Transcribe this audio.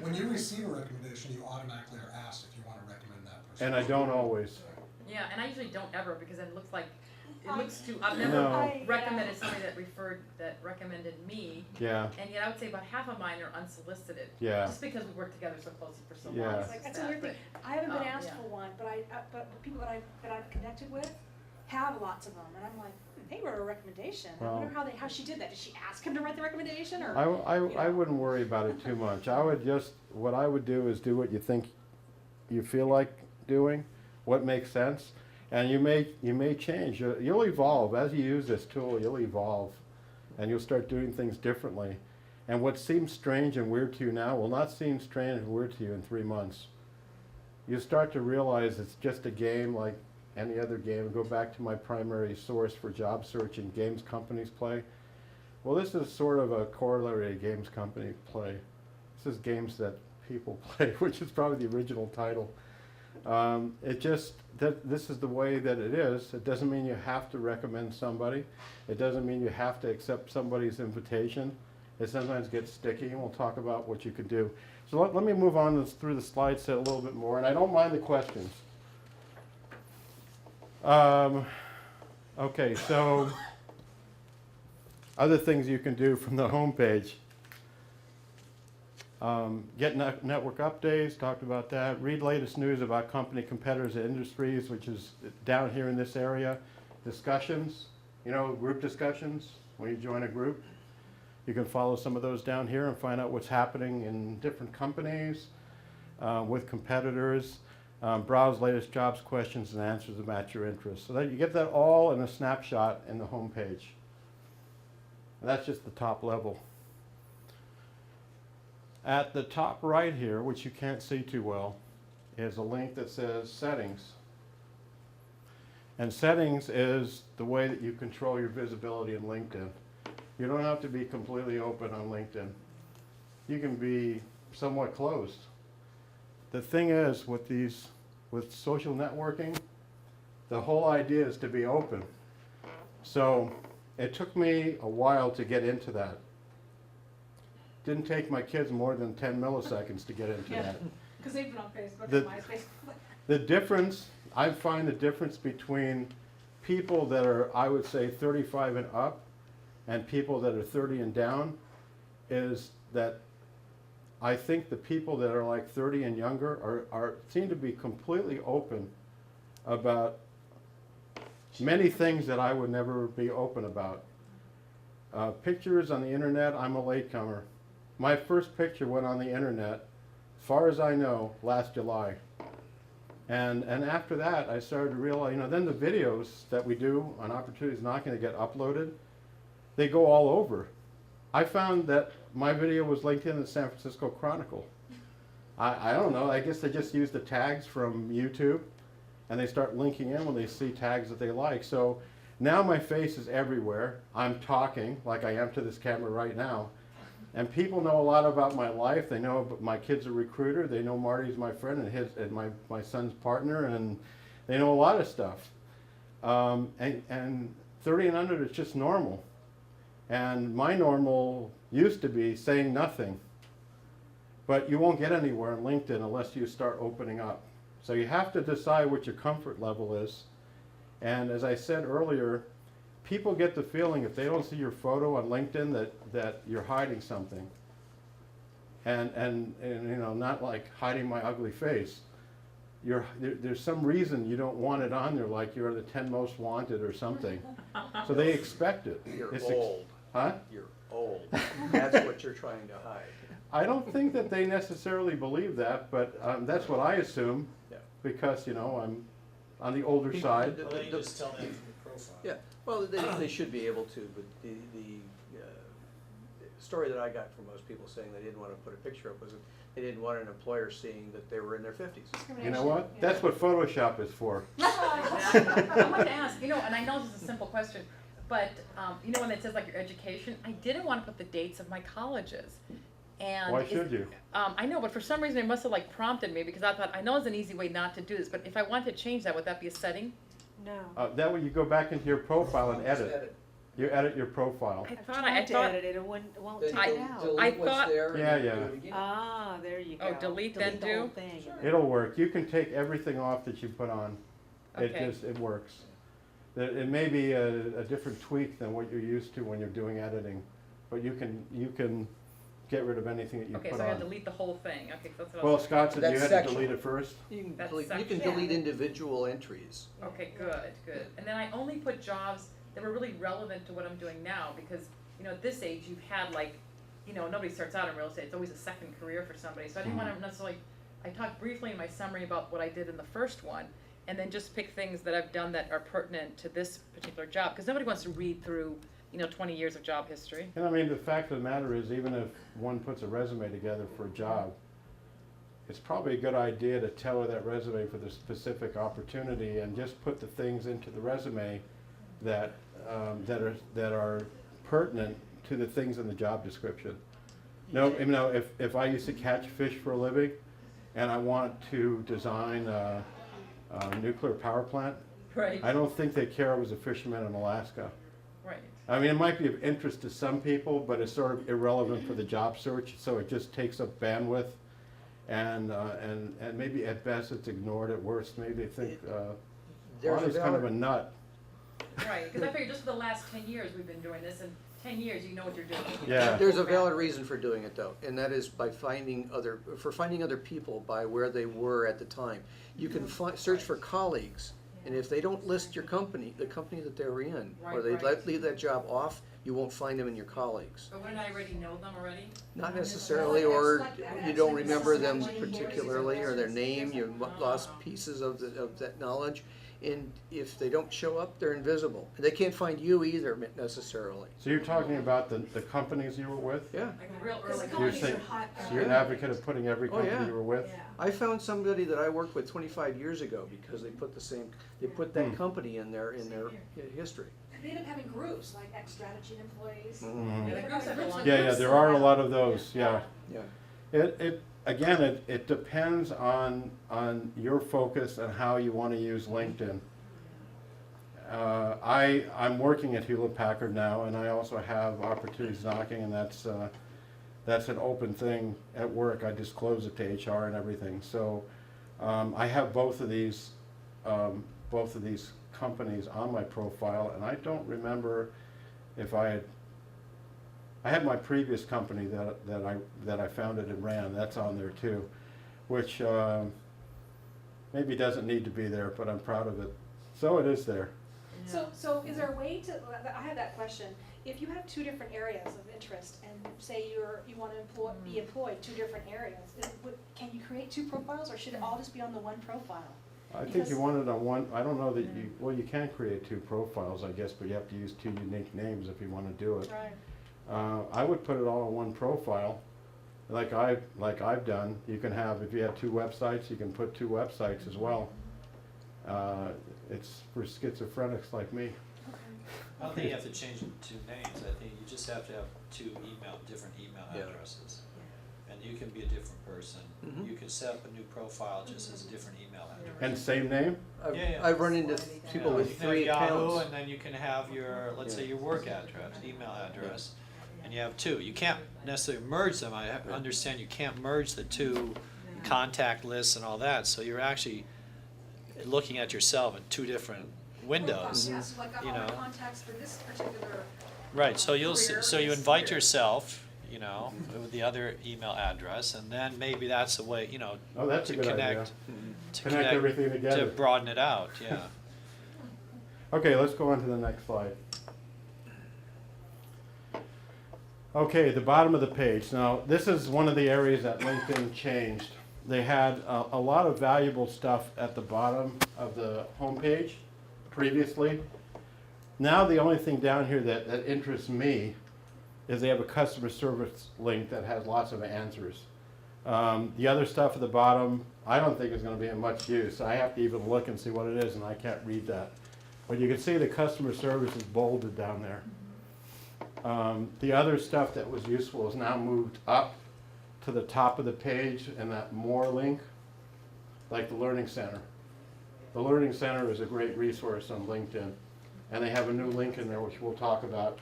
When you receive a recommendation, you automatically are asked if you want to recommend that person. And I don't always. Yeah, and I usually don't ever, because then it looks like, it looks too, I've never No. recommended somebody that recommended me. Yeah. And yet I would say about half of mine are unsolicited. Yeah. Just because we worked together so closely for so long. Yeah. as Like, a that's a staff, weird thing. but- I haven't been asked yeah. for one, but but the people that I've connected with have lots of them, and I'm like, they wrote a recommendation. I Well- wonder how she did that. Did she ask him to write the recommendation, or? I wouldn't worry about it too much. What I would do is do what you think you feel like doing, what makes sense, and you may change. You'll evolve as you use this tool. You'll evolve, and you'll start doing things differently. And what seems strange and weird to you now will not seem strange and weird to you in 3 months. You start to realize it's just a game like any other game. Go back to my primary source for job searching, games companies play. Well, this is sort of a corollary to games company play. This is games that people play, which is probably the original title. This is the way that it is. It doesn't mean you have to recommend somebody. It doesn't mean you have to accept somebody's invitation. It sometimes gets sticky, and we'll talk about what you can do. So let me move on through the slide set a little bit more, and I don't mind the questions. Okay, so other things you can do from the home page. Get network updates, talked about that. Read latest news about company, competitors, and industries, which is down here in this area. Discussions, group discussions, when you join a group. You can follow some of those down here and find out what's happening in different companies, with competitors. Browse latest jobs, questions, and answers that match your interests. So that you get that all in a snapshot in the home page. And that's just the top level. At the top right here, which you can't see too well, is a link that says Settings. And Settings is the way that you control your visibility in LinkedIn. You don't have to be completely open on LinkedIn. You can be somewhat closed. The thing is, with social networking, the whole idea is to be open. So it took me a while to get into that. Didn't take my kids more than 10 milliseconds to get into that. Because they've been on Facebook The- and MySpace. The difference, I find the difference between people that are, I would say, 35 and up and people that are 30 and down is that I think the people that are like 30 and younger seem to be completely open about many things that I would never be open about. Pictures on the internet, I'm a latecomer. My first picture went on the internet, far as I know, last July. And after that, I started to realize, then the videos that we do on Opportunities Knocking that get uploaded, they go all over. I found that my video was linked in the San Francisco Chronicle. I don't know, I guess they just use the tags from YouTube and they start linking in when they see tags that they like. So now my face is everywhere. I'm talking like I am to this camera right now. And people know a lot about my life. They know my kid's a recruiter. They know Marty's my friend and my son's partner, and they know a lot of stuff. And 30 and under is just normal. And my normal used to be saying nothing. But you won't get anywhere on LinkedIn unless you start opening up. So you have to decide what your comfort level is. And as I said earlier, people get the feeling if they don't see your photo on LinkedIn that you're hiding something. And not like hiding my ugly face. There's some reason you don't want it on there, like you're the 10 most wanted or something. So they expect it. You're It's old. Huh? You're old. That's what you're trying to hide. I don't think that they necessarily believe that, but that's what I assume, Yeah. because I'm on the older side. Well, then you just tell them from the profile. Yeah, well, they should be able to, but the story that I got from most people saying they didn't want to put a picture up was that they didn't want an employer seeing that they were in their 50s. You know what? That's what Photoshop is for. I wanted to ask, and I know this is a simple question, but when it says like your education, I didn't want to put the dates of my colleges. And Why should you? I know, but for some reason it must have prompted me, because I thought, I know it's an easy way not to do this, but if I wanted to change that, would that be a setting? No. That way you go back into your profile and edit. You edit your profile. I I've thought, tried I to thought, edit it, it won't Then take it out. delete what's thought- there and Yeah, then yeah. do it again. Ah, there you go. Oh, delete then the whole do? thing. It'll work. You can take everything off that you put on. Okay. It works. It may be a different tweak than what you're used to when you're doing editing, but you can get rid of anything that you okay, put so I gotta on. delete the whole thing, okay, so that's what I Well, was. Scott said That you had section. to delete it first. You can That delete, you can section. delete individual entries. Okay, good. And then I only put jobs that were really relevant to what I'm doing now, because, you know, at this age, you've had like, you know, nobody starts out in real estate, it's always a second career for somebody, so I didn't wanna necessarily, I talked briefly in my summary about what I did in the first one, and then just pick things that I've done that are pertinent to this particular job, cause nobody wants to read through, you know, 20 years of job history. And I mean, the fact of the matter is, even if one puts a resume together for a job, it's probably a good idea to tailor that resume for the specific opportunity and just put the things into the resume that, that are pertinent to the things in the job description. No, you know, if I used to catch fish for a living and I want to design a nuclear power plant, Right, I don't think they care I was a fisherman in Alaska. right. I mean, it might be of interest to some people, but it's sort of irrelevant for the job search, so it just takes up bandwidth. And maybe at best it's ignored, at worst, maybe they think, There's a Lonnie's kind of a valid, nut. Right, because I figured just for the last 10 years we've been doing this, and 10 years you know what you're doing. Yeah. there's a valid reason for doing it though, and that is by finding other people by where they were at the time. You can search for colleagues, and if they don't list your company, the company that they're in, or Right, they right. leave that job off, you won't find them in your colleagues. But wouldn't I already know them already? Not necessarily, or you don't remember them particularly, or their name, you lost pieces of that knowledge. And if they don't show up, they're invisible. They can't find you either necessarily. So you're talking about the companies you were with? Yeah. Like real Because early. the So you're companies saying, are hot. so you're an advocate of putting every Oh, company yeah. you were with? Yeah. I found somebody that I worked with 25 years ago because they put that company in their history. They end up having groups, like ex-strategy employees. Mhm. Yeah, the groups have belonged. Yeah, there are a lot of those, yeah. Yeah. It depends on your focus and how you want to use LinkedIn. I'm working at Hewlett Packard now, and I also have opportunities knocking, and that's an open thing at work. I disclose it to HR and everything. So I have both of these companies on my profile, and I don't remember if I had my previous company that I founded and ran. That's on there too, which maybe doesn't need to be there, but I'm proud of it. So it is there. So is there a way to, I have that question, if you have two different areas of interest and say you want to be employed, two different areas, can you create two profiles or should it all just be on the one profile? I think Because- you want it on one. I don't know that you can create two profiles, I guess, but you have to use two unique names if you want to do it. Right. I would put it all on one profile, like I've done. You can have, if you have two websites, you can put two websites as well. It's for schizophrenics like me. I don't think you have to change it to names, I think you just have to have different email Yeah. addresses. And you can be a different person, Mhm. you can set up a new profile just as a different email address. And same name? Yeah. I've run into people Yeah, with you can have 3 Yahoo, accounts. and then you can have your, let's say Yeah. your work address, email address, and you have two. You can't necessarily merge them, I understand you can't merge the two contact lists and all that, so you're actually looking at yourself in two different windows. Yeah, so like you all my know. contacts for this particular. Right, so you'll, career so you is invite here. yourself, you know, with the other email address, and then maybe that's a way, you know, Oh, that's a to good idea. connect, to Connect connect, everything to together. broaden it out, yeah. Okay, let's go on to the next slide. Okay, the bottom of the page. Now, this is one of the areas that LinkedIn changed. They had a lot of valuable stuff at the bottom of the homepage previously. Now the only thing down here that interests me is they have a customer service link that has lots of answers. The other stuff at the bottom, I don't think is going to be of much use. I have to even look and see what it is, and I can't read that. But you can see the customer service is bolded down there. The other stuff that was useful is now moved up to the top of the page and that more link, like the Learning Center. The Learning Center is a great resource on LinkedIn. and they have a new link in there, which we'll talk about